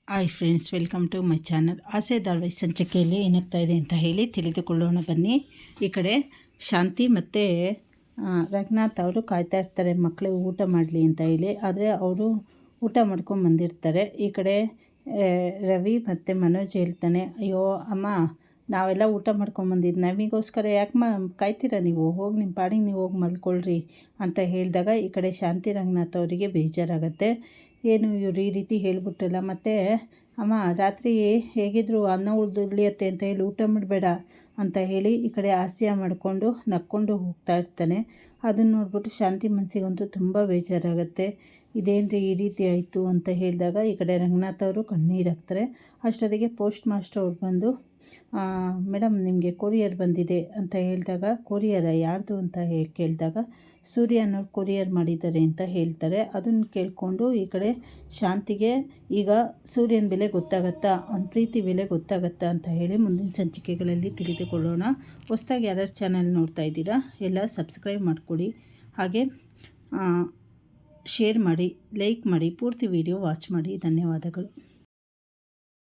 Hi friends, welcome to my channel. ಆಸೆ ಧಾರಾವಾಹಿ ಸಂಚಿಕೆಯಲ್ಲಿ ಏನಾಗ್ತಾ ಇದೆ ಅಂತ ಹೇಳಿ ತಿಳಿದುಕೊಳ್ಳೋಣ ಬನ್ನಿ. ಈ ಕಡೆ ಶಾಂತಿ ಮತ್ತು ರಂಗನಾಥ್ ಅವರು ಕಾಯ್ತಾ ಇರ್ತಾರೆ ಮಕ್ಕಳು ಊಟ ಮಾಡಲಿ ಅಂತ ಹೇಳಿ. ಆದರೆ ಅವರು ಊಟ ಮಾಡ್ಕೊಂಡು ಬಂದಿರ್ತಾರೆ. ಈ ಕಡೆ ರವಿ ಮತ್ತು ಮನೋಜ್ ಹೇಳ್ತಾನೆ, ಅಯ್ಯೋ ಅಮ್ಮ, ನಾವೆಲ್ಲ ಊಟ ಮಾಡ್ಕೊಂಬಂದಿದ್ದು, ನಮಗೋಸ್ಕರ ಯಾಕೆ ಕಾಯ್ತೀರಾ ನೀವು? ಹೋಗಿ ನಿಮ್ಮ ಪಾಡಿಗೆ ನೀವು ಹೋಗಿ ಮಲ್ಕೊಳ್ರಿ ಅಂತ ಹೇಳಿದಾಗ ಈ ಕಡೆ ಶಾಂತಿ ರಂಗನಾಥ್ ಅವರಿಗೆ ಬೇಜಾರಾಗುತ್ತೆ. ಏನು ಇವ್ರು ಈ ರೀತಿ ಹೇಳ್ಬಿಟ್ರಲ್ಲ, ಮತ್ತು ಅಮ್ಮ ರಾತ್ರಿ ಹೇಗಿದ್ರು ಅನ್ನ ಉಳಿಯುತ್ತೆ ಅಂತ ಹೇಳಿ ಊಟ ಮಾಡಬೇಡ ಅಂತ ಹೇಳಿ ಈ ಕಡೆ ಹಾಸ್ಯ ಮಾಡಿಕೊಂಡು ನಕ್ಕೊಂಡು ಹೋಗ್ತಾ ಇರ್ತಾನೆ. ಅದನ್ನು ನೋಡ್ಬಿಟ್ಟು ಶಾಂತಿ ಮನಸ್ಸಿಗಂತೂ ತುಂಬ ಬೇಜಾರಾಗುತ್ತೆ. ಇದೇನ್ರಿ ಈ ರೀತಿ ಆಯಿತು ಅಂತ ಹೇಳಿದಾಗ ಈ ಕಡೆ ರಂಗನಾಥ್ ಅವರು ಕಣ್ಣೀರು ಹಾಕ್ತಾರೆ. ಅಷ್ಟೊತ್ತಿಗೆ ಪೋಸ್ಟ್ ಮಾಸ್ಟರ್ ಅವ್ರು ಬಂದು, ಮೇಡಮ್ ನಿಮಗೆ ಕೊರಿಯರ್ ಬಂದಿದೆ ಅಂತ ಹೇಳಿದಾಗ, ಕೊರಿಯರ ಯಾರ್ದು ಅಂತ ಕೇಳಿದಾಗ, ಸೂರ್ಯ ಅನ್ನೋರು ಕೊರಿಯರ್ ಮಾಡಿದ್ದಾರೆ ಅಂತ ಹೇಳ್ತಾರೆ. ಅದನ್ನು ಕೇಳಿಕೊಂಡು ಈ ಕಡೆ ಶಾಂತಿಗೆ ಈಗ ಸೂರ್ಯನ ಬೆಲೆ ಗೊತ್ತಾಗತ್ತಾ, ಅವ್ನ ಪ್ರೀತಿ ಬೆಲೆ ಗೊತ್ತಾಗತ್ತಾ ಅಂತ ಹೇಳಿ ಮುಂದಿನ ಸಂಚಿಕೆಗಳಲ್ಲಿ ತಿಳಿದುಕೊಳ್ಳೋಣ. ಹೊಸದಾಗಿ ಯಾರ್ಯಾರು ಚಾನಲ್ ನೋಡ್ತಾ ಇದ್ದೀರಾ ಎಲ್ಲ ಸಬ್ಸ್ಕ್ರೈಬ್ ಮಾಡಿಕೊಡಿ, ಹಾಗೆ ಶೇರ್ ಮಾಡಿ, ಲೈಕ್ ಮಾಡಿ, ಪೂರ್ತಿ ವಿಡಿಯೋ ವಾಚ್ ಮಾಡಿ. ಧನ್ಯವಾದಗಳು.